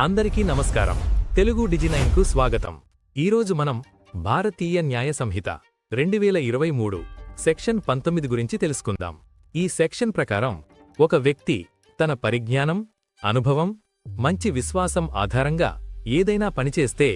అందరికీ నమస్కారం. తెలుగు డిజి9కు స్వాగతం. ఈరోజు మనం భారతీయ న్యాయ సంహిత 2023 సెక్షన్ 19 గురించి తెలుసుకుందాం. ఈ సెక్షన్ ప్రకారం ఒక వ్యక్తి తన పరిజ్ఞానం, అనుభవం, మంచి విశ్వాసం ఆధారంగా ఏదైనా పనిచేస్తే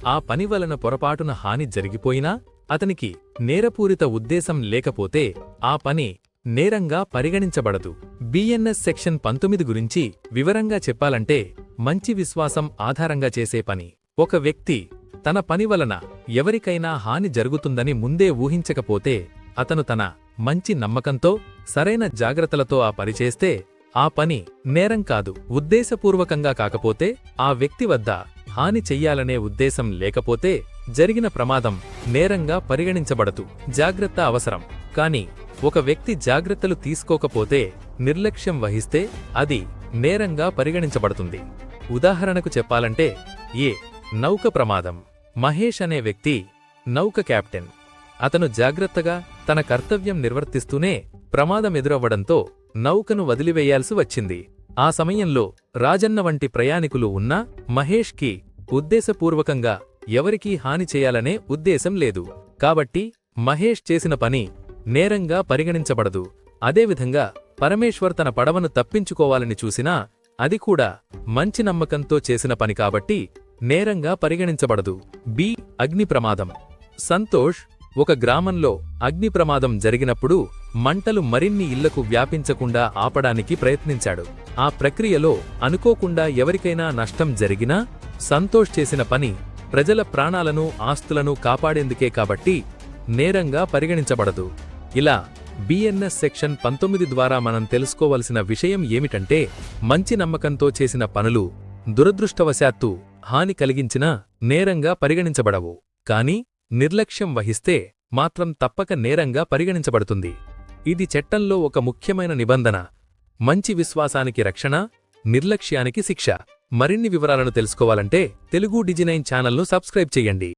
ఆ పని వలన పొరపాటున హాని జరిగిపోయినా అతనికి నేరపూరిత ఉద్దేశం లేకపోతే ఆ పని నేరంగా పరిగణించబడదు. బిఎన్ఎస్ సెక్షన్ 19 గురించి వివరంగా చెప్పాలంటే మంచి విశ్వాసం ఆధారంగా చేసే పని. ఒక వ్యక్తి తన పని వలన ఎవరికైనా హాని జరుగుతుందని ముందే ఊహించకపోతే అతను తన మంచి నమ్మకంతో సరైన జాగ్రత్తలతో ఆ పని చేస్తే ఆ పని నేరం కాదు. ఉద్దేశపూర్వకంగా కాకపోతే, ఆ వ్యక్తి వద్ద హాని చెయ్యాలనే ఉద్దేశం లేకపోతే జరిగిన ప్రమాదం నేరంగా పరిగణించబడదు. జాగ్రత్త అవసరం, కాని ఒక వ్యక్తి జాగ్రత్తలు తీసుకోకపోతే, నిర్లక్ష్యం వహిస్తే అది నేరంగా పరిగణించబడుతుంది. ఉదాహరణకు చెప్పాలంటే, నౌక ప్రమాదం. మహేష్ అనే వ్యక్తి నౌక కెప్టెన్. అతను జాగ్రత్తగా తన కర్తవ్యం నిర్వర్తిస్తూనే ప్రమాదం ఎదురవ్వడంతో నౌకను వదిలివేయాల్సి వచ్చింది. ఆ సమయంలో రాజన్న వంటి ప్రయాణికులు ఉన్నా మహేష్కి ఉద్దేశపూర్వకంగా ఎవరికీ హాని చేయాలనే ఉద్దేశం లేదు. కాబట్టి మహేష్ చేసిన పని నేరంగా పరిగణించబడదు. అదేవిధంగా పరమేశ్వర్ తన పడవను తప్పించుకోవాలని చూసినా అది కూడా మంచి నమ్మకంతో చేసిన పని కాబట్టి నేరంగా పరిగణించబడదు. అగ్ని ప్రమాదం. సంతోష్ ఒక గ్రామంలో అగ్ని ప్రమాదం జరిగినప్పుడు మంటలు మరిన్ని ఇళ్లకు వ్యాపించకుండా ఆపడానికి ప్రయత్నించాడు. ఆ ప్రక్రియలో అనుకోకుండా ఎవరికైనా నష్టం జరిగినా సంతోష్ చేసిన పని ప్రజల ప్రాణాలను, ఆస్తులను కాపాడేందుకే కాబట్టి నేరంగా పరిగణించబడదు. ఇలా బిఎన్ఎస్ సెక్షన్ 19 ద్వారా మనం తెలుసుకోవలసిన విషయం ఏమిటంటే, మంచి నమ్మకంతో చేసిన పనులు దురదృష్టవశాత్తు హాని కలిగించినా నేరంగా పరిగణించబడవు. కానీ నిర్లక్ష్యం వహిస్తే మాత్రం తప్పక నేరంగా పరిగణించబడుతుంది. ఇది చట్టంలో ఒక ముఖ్యమైన నిబంధన. మంచి విశ్వాసానికి రక్షణ, నిర్లక్ష్యానికి శిక్ష. మరిన్ని వివరాలను తెలుసుకోవాలంటే తెలుగు డిజి9 ఛానల్ను సబ్స్క్రైబ్ చెయ్యండి.